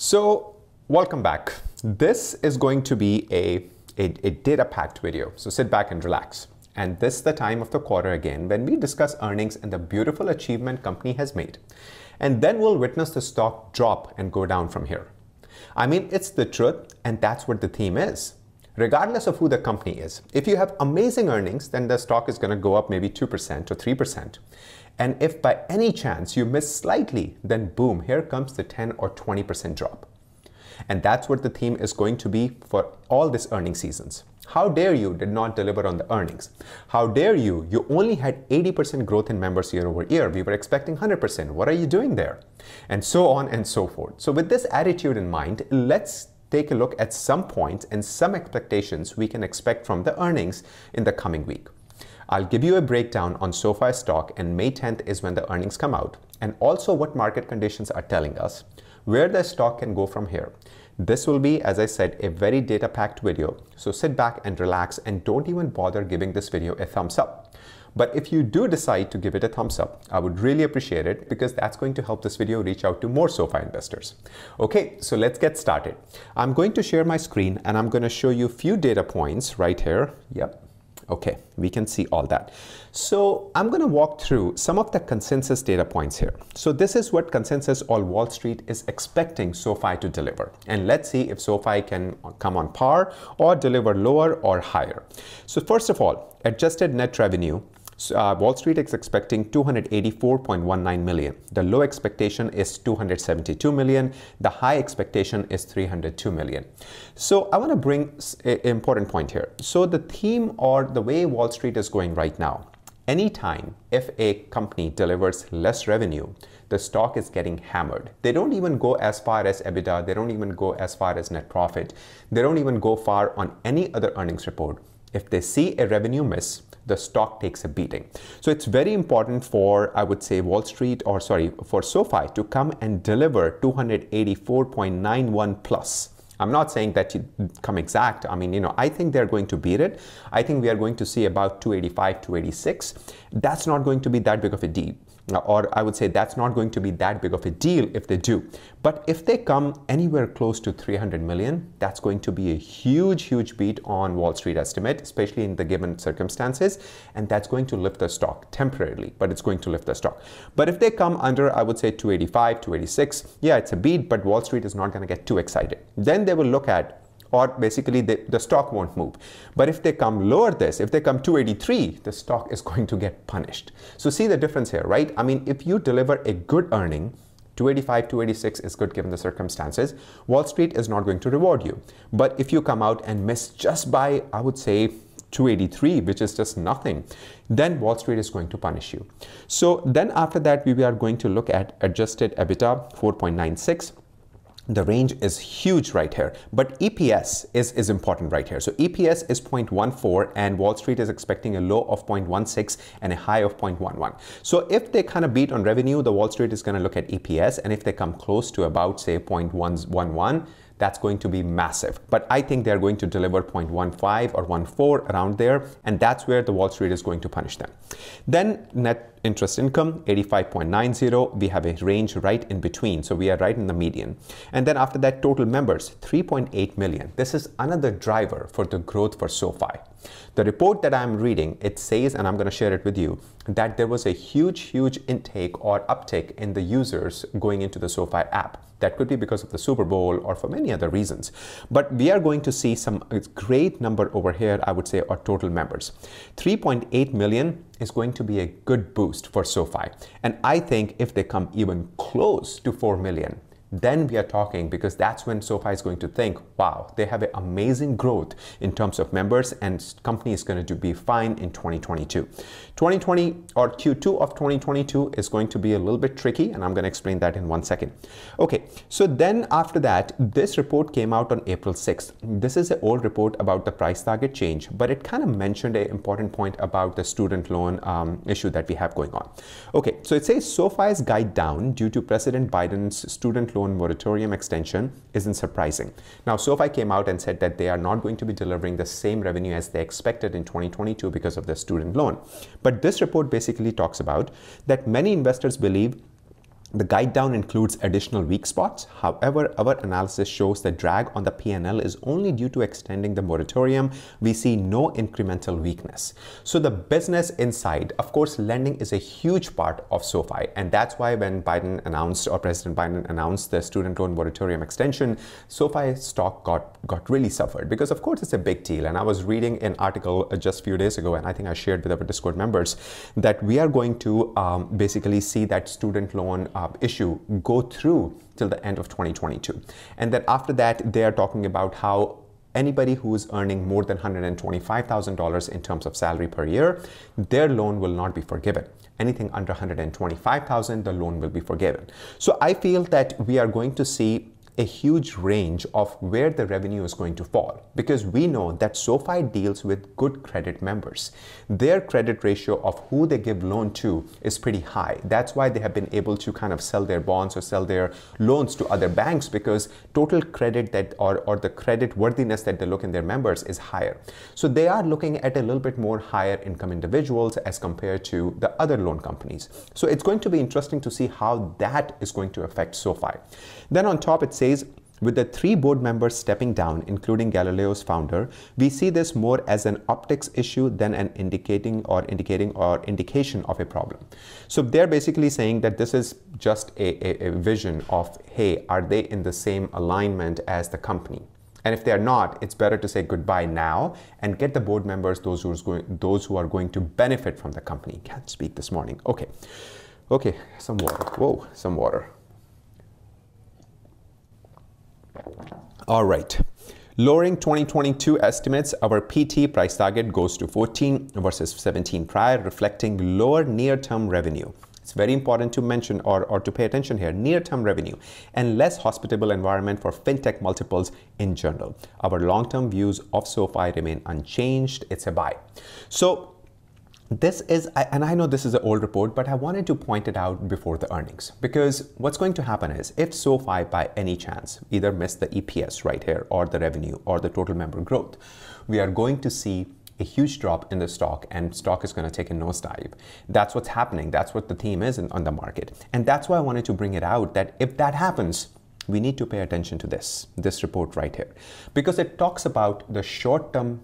So welcome back. This is going to be a data-packed video. So sit back and relax. And this is the time of the quarter again when we discuss earnings and the beautiful achievement company has made. And then we'll witness the stock drop and go down from here. I mean, it's the truth, and that's what the theme is. Regardless of who the company is, if you have amazing earnings, then the stock is going to go up maybe 2% or 3%. And if by any chance you miss slightly, then boom, here comes the 10 or 20% drop. And that's what the theme is going to be for all these earning seasons. How dare you did not deliver on the earnings? How dare you? You only had 80% growth in members year over year. We were expecting 100%. What are you doing there? And so on and so forth. So with this attitude in mind, let's take a look at some points and some expectations we can expect from the earnings in the coming week. I'll give you a breakdown on SOFI stock, and May 10th is when the earnings come out, and also what market conditions are telling us, where the stock can go from here. This will be, as I said, a very data-packed video, so sit back and relax and don't even bother giving this video a thumbs up. But if you do decide to give it a thumbs up, I would really appreciate it because that's going to help this video reach out to more SOFI investors. Okay, so let's get started. I'm going to share my screen and I'm going to show you a few data points right here. Yep. Okay, we can see all that. So I'm going to walk through some of the consensus data points here. So this is what consensus all Wall Street is expecting SOFI to deliver. And let's see if SOFI can come on par or deliver lower or higher. So first of all, adjusted net revenue. Wall Street is expecting 284.19 million. The low expectation is 272 million. The high expectation is 302 million. So I want to bring an important point here. So the theme or the way Wall Street is going right now, anytime if a company delivers less revenue, the stock is getting hammered. They don't even go as far as EBITDA. They don't even go as far as net profit. They don't even go far on any other earnings report. If they see a revenue miss, the stock takes a beating. So it's very important for, I would say, Wall Street, or sorry, for SOFI to come and deliver 284.91 plus. I'm not saying that you come exact. I mean, I think they're going to beat it. I think we are going to see about 285, 286. That's not going to be that big of a deal. Or I would say that's not going to be that big of a deal if they do. But if they come anywhere close to 300 million, that's going to be a huge, huge beat on Wall Street estimate, especially in the given circumstances. And that's going to lift the stock temporarily, but it's going to lift the stock. But if they come under, I would say 285, 286, yeah, it's a beat, but Wall Street is not going to get too excited. Then they will look at, or basically the stock won't move. But if they come lower this, if they come 283, the stock is going to get punished. So see the difference here, right? I mean, if you deliver a good earning, 285, 286 is good given the circumstances, Wall Street is not going to reward you. But if you come out and miss just by, I would say, 283, which is just nothing, then Wall Street is going to punish you. So then after that, we are going to look at adjusted EBITDA, 4.96. The range is huge right here, but EPS is important right here. So EPS is 0.14 and Wall Street is expecting a low of 0.16 and a high of 0.11. So if they kind of beat on revenue, the Wall Street is going to look at EPS, and if they come close to about, say, 0.111, that's going to be massive. But I think they're going to deliver 0.15 or 0.14 around there, and that's where the Wall Street is going to punish them. Then net interest income, 85.90. We have a range right in between, so we are right in the median. And then after that, total members, 3.8 million. This is another driver for the growth for SOFI. The report that I'm reading, it says, and I'm going to share it with you, that there was a huge intake or uptake in the users going into the SOFI app. That could be because of the Super Bowl or for many other reasons. But we are going to see some great number over here, I would say, are total members. 3.8 million is going to be a good boost for SOFI. And I think if they come even close to 4 million, then we are talking, because that's when SOFI is going to think, wow, they have an amazing growth in terms of members, and company is going to be fine in 2022. 2020 or Q2 of 2022 is going to be a little bit tricky, and I'm going to explain that in 1 second. Okay, so then after that, this report came out on April 6th. This is an old report about the price target change, but it kind of mentioned an important point about the student loan issue that we have going on. Okay, so it says SOFI's guide down due to President Biden's student loan moratorium extension isn't surprising. Now, SOFI came out and said that they are not going to be delivering the same revenue as they expected in 2022 because of the student loan. But this report basically talks about that many investors believe The guide down includes additional weak spots. However, our analysis shows that drag on the P&L is only due to extending the moratorium. We see no incremental weakness. So the business inside, of course, lending is a huge part of SoFi. And that's why when Biden announced, or President Biden announced the student loan moratorium extension, SoFi stock got really suffered because, of course, it's a big deal. And I was reading an article just a few days ago, and I think I shared with our Discord members, that we are going to basically see that student loan issue go through till the end of 2022. And then after that, they are talking about how anybody who is earning more than $125,000 in terms of salary per year, their loan will not be forgiven. Anything under $125,000, the loan will be forgiven. So I feel that we are going to see a huge range of where the revenue is going to fall, because we know that SoFi deals with good credit members. Their credit ratio of who they give loan to is pretty high. That's why they have been able to kind of sell their bonds or sell their loans to other banks, because total credit that or the credit worthiness that they look in their members is higher. So they are looking at a little bit more higher income individuals as compared to the other loan companies. So it's going to be interesting to see how that is going to affect SoFi. Then on top it says, with the 3 board members stepping down, including Galileo's founder, we see this more as an optics issue than an indication of a problem. So they're basically saying that this is just a vision of, hey, are they in the same alignment as the company? And if they're not, it's better to say goodbye now and get the board members, those who are going to benefit from the company. Can't speak this morning. Okay, some water. Whoa, some water. All right, lowering 2022 estimates, our PT price target goes to 14 versus 17 prior, reflecting lower near-term revenue. It's very important to mention or to pay attention here, near-term revenue and less hospitable environment for fintech multiples in general. Our long-term views of SoFi remain unchanged. It's a buy. So this is, and I know this is an old report, but I wanted to point it out before the earnings, because what's going to happen is if SoFi by any chance either miss the EPS right here or the revenue or the total member growth, we are going to see a huge drop in the stock, and stock is going to take a nosedive. That's what's happening. That's what the theme is on the market. And that's why I wanted to bring it out, that if that happens, we need to pay attention to this report right here, because it talks about the short-term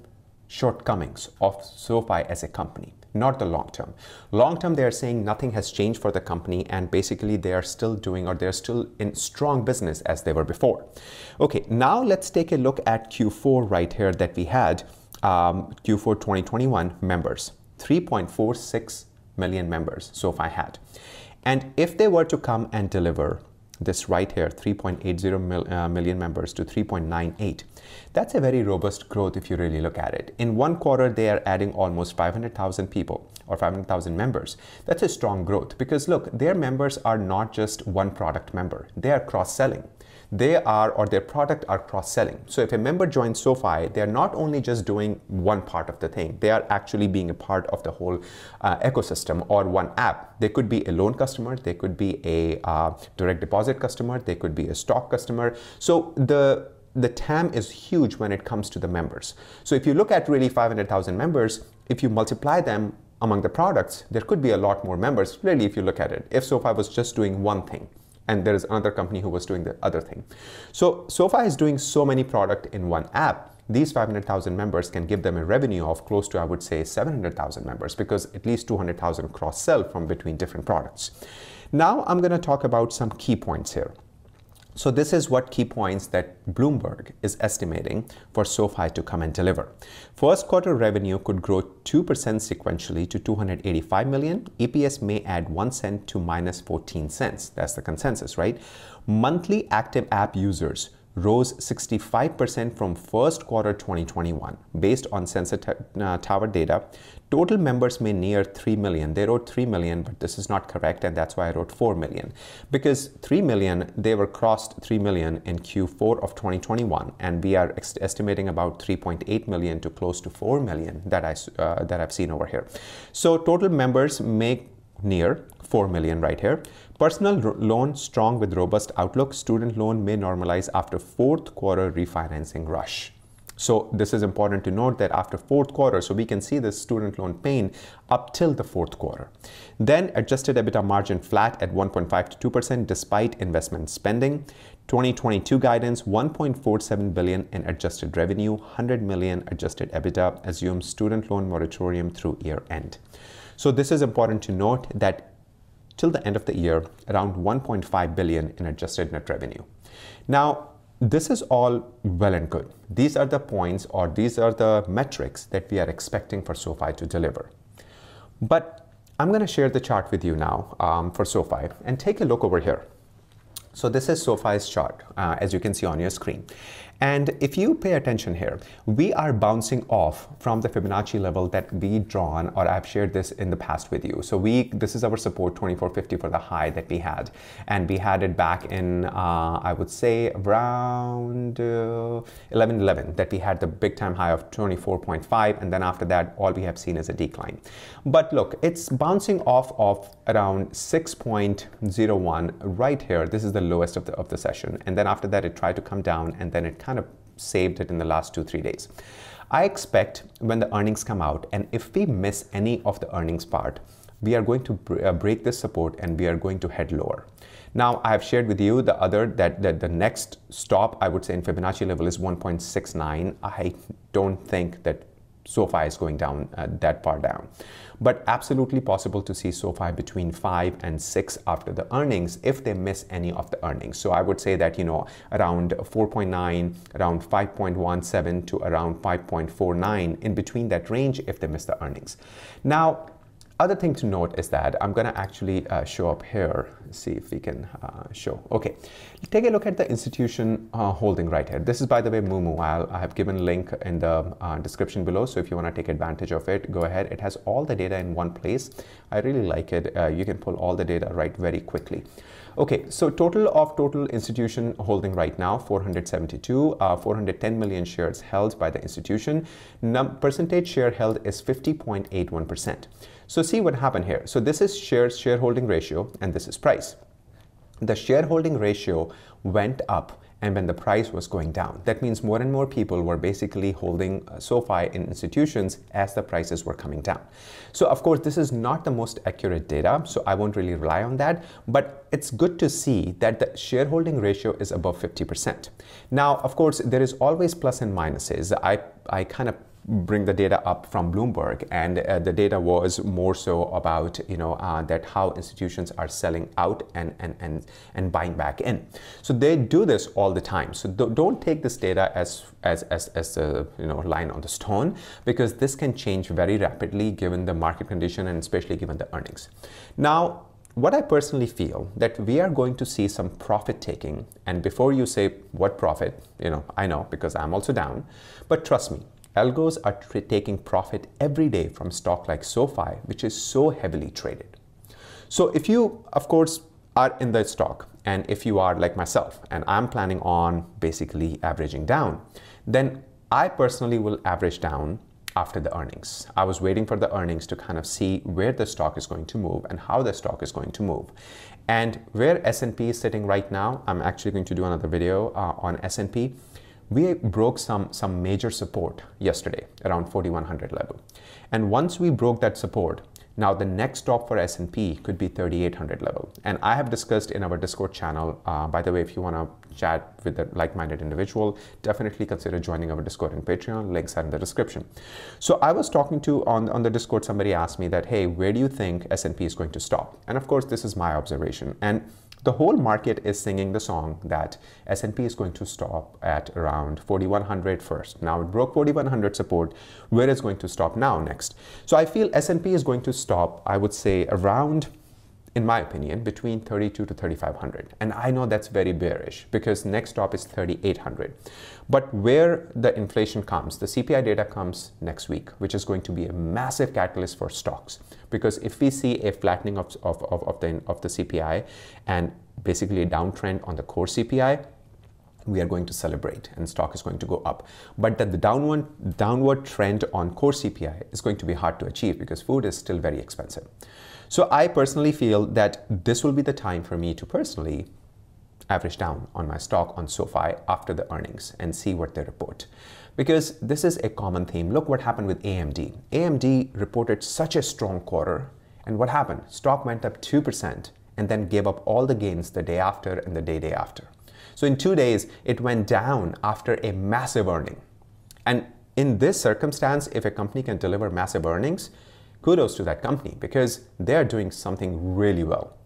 shortcomings of SoFi as a company, not the long term. Long term, they are saying nothing has changed for the company, and basically they are still doing, or they're still in strong business as they were before. Okay, now let's take a look at Q4 right here that we had, Q4 2021 members, 3.46 million members SoFi had. And if they were to come and deliver this right here, 3.80 million members to 3.98. That's a very robust growth if you really look at it. In one quarter, they are adding almost 500,000 people or 500,000 members. That's a strong growth because look, their members are not just one product member. They are cross-selling. They are, or their product are cross-selling. So if a member joins SoFi, they're not only just doing one part of the thing, they are actually being a part of the whole ecosystem or one app. They could be a loan customer, they could be a direct deposit customer, they could be a stock customer. So the TAM is huge when it comes to the members. So if you look at really 500,000 members, if you multiply them among the products, there could be a lot more members, really, if you look at it. If SoFi was just doing one thing, and there is another company who was doing the other thing. So SoFi is doing so many products in one app. These 500,000 members can give them a revenue of close to, I would say, 700,000 members, because at least 200,000 cross-sell from between different products. Now I'm going to talk about some key points here. So this is what key points that Bloomberg is estimating for SoFi to come and deliver. First quarter revenue could grow 2% sequentially to 285 million. EPS may add 1 cent to minus 14 cents. That's the consensus, right? Monthly active app users rose 65% from first quarter 2021 based on Sensor Tower data. Total members may near 3 million. They wrote 3 million, but this is not correct, and that's why I wrote 4 million. Because 3 million, they were crossed 3 million in Q4 of 2021, and we are estimating about 3.8 million to close to 4 million that I've seen over here. So total members may near 4 million right here. Personal loan strong with robust outlook. Student loan may normalize after fourth quarter refinancing rush. So this is important to note that after fourth quarter, so we can see this student loan pain up till the fourth quarter. Then adjusted EBITDA margin flat at 1.5 to 2% despite investment spending. 2022 guidance, 1.47 billion in adjusted revenue, 100 million adjusted EBITDA, assumes student loan moratorium through year end. So this is important to note that till the end of the year, around 1.5 billion in adjusted net revenue. Now, this is all well and good. These are the points, or these are the metrics that we are expecting for SOFI to deliver. But I'm going to share the chart with you now for SOFI, and take a look over here. So this is SOFI's chart, as you can see on your screen. And if you pay attention here, we are bouncing off from the Fibonacci level that we drawn, or I've shared this in the past with you. So this is our support 2450 for the high that we had. And we had it back in, I would say around 1111, that we had the big time high of 24.5. And then after that, all we have seen is a decline. But look, it's bouncing off of around 6.01 right here. This is the lowest of the session. And then after that, it tried to come down, and then it kind of saved it in the last 2-3 days. I expect when the earnings come out, and if we miss any of the earnings part, we are going to break this support and we are going to head lower. Now, I have shared with you that the next stop, I would say in Fibonacci level, is 1.69. I don't think that SOFI is going down that far down, but absolutely possible to see SOFI between 5 and 6 after the earnings if they miss any of the earnings. So I would say that, you know, around 4.9, around 5.17 to around 5.49, in between that range if they miss the earnings. Now, other thing to note is that I'm going to actually show up here, see if we can show. Okay, take a look at the institution holding right here. This is, by the way, Mumu. I have given a link in the description below. So if you want to take advantage of it, go ahead. It has all the data in one place. I really like it. You can pull all the data right very quickly. Okay, so total institution holding right now, 472, 410 million shares held by the institution. Percentage share held is 50.81%. So see what happened here. So this is shareholding ratio, and this is price. The shareholding ratio went up, and when the price was going down, that means more and more people were basically holding SOFI in institutions as the prices were coming down. So of course, this is not the most accurate data, so I won't really rely on that, but it's good to see that the shareholding ratio is above 50%. Now, of course, there is always plus and minuses. I kind of bring the data up from Bloomberg, and the data was more so about, you know, that how institutions are selling out and buying back in. So they do this all the time. So don't take this data as a, you know, line on the stone, because this can change very rapidly given the market condition and especially given the earnings. Now, what I personally feel that we are going to see some profit taking, and before you say what profit, you know, I know because I'm also down, but trust me, algos are taking profit every day from stock like SOFI, which is so heavily traded. So if you, of course, are in the stock, and if you are like myself, and I'm planning on basically averaging down, then I personally will average down after the earnings. I was waiting for the earnings to kind of see where the stock is going to move and how the stock is going to move. And where S&P is sitting right now, I'm actually going to do another video on S&P. We broke some major support yesterday around 4100 level. And once we broke that support, now the next stop for S&P could be 3800 level. And I have discussed in our Discord channel, by the way, if you want to chat with a like-minded individual, definitely consider joining our Discord and Patreon. Links are in the description. So I was talking to, on the Discord, somebody asked me that, hey, where do you think S&P is going to stop? And of course, this is my observation. And the whole market is singing the song that S&P is going to stop at around 4100 first. Now it broke 4100 support. Where is going to stop now next? So I feel S&P is going to stop, I would say, around, in my opinion, between 32 to 3500. And I know that's very bearish because next stop is 3800. But where the inflation comes, the CPI data comes next week, which is going to be a massive catalyst for stocks. Because if we see a flattening of the CPI and basically a downtrend on the core CPI, we are going to celebrate and stock is going to go up. But that the downward trend on core CPI is going to be hard to achieve because food is still very expensive. So I personally feel that this will be the time for me to personally average down on my stock on SOFI after the earnings and see what they report. Because this is a common theme. Look what happened with AMD. AMD reported such a strong quarter, and what happened? Stock went up 2% and then gave up all the gains the day after and the day after. So in 2 days, it went down after a massive earning. And in this circumstance, if a company can deliver massive earnings, kudos to that company because they're doing something really well.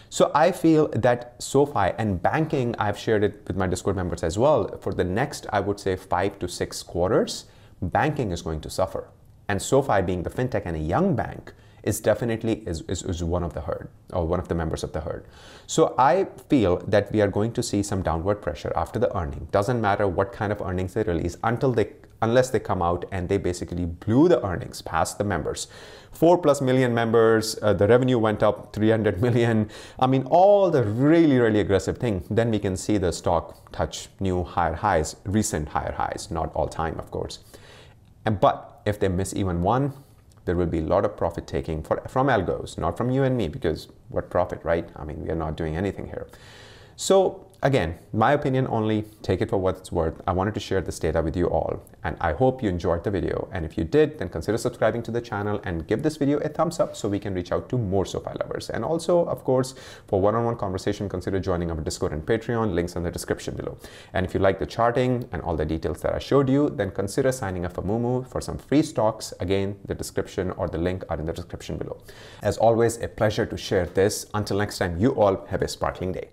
So I feel that SOFI and banking, I've shared it with my Discord members as well, for the next, I would say 5 to 6 quarters, banking is going to suffer. And SOFI being the fintech and a young bank is definitely is one of the herd, or one of the members of the herd. So I feel that we are going to see some downward pressure after the earning. Doesn't matter what kind of earnings they release unless they come out and they basically blew the earnings past the members. 4+ million members, the revenue went up 300 million. I mean, all the really, really aggressive thing. Then we can see the stock touch new higher highs, recent higher highs, not all time, of course. But if they miss even one, there will be a lot of profit taking from algos, not from you and me, because what profit, right? I mean, we are not doing anything here. So again, my opinion only, take it for what it's worth. I wanted to share this data with you all, and I hope you enjoyed the video. And if you did, then consider subscribing to the channel and give this video a thumbs up so we can reach out to more SOFI lovers. And also, of course, for one-on-one conversation, consider joining our Discord and Patreon, links in the description below. And if you like the charting and all the details that I showed you, then consider signing up for Moomoo for some free stocks. Again, the description or the link are in the description below. As always, a pleasure to share this. Until next time, you all have a sparkling day.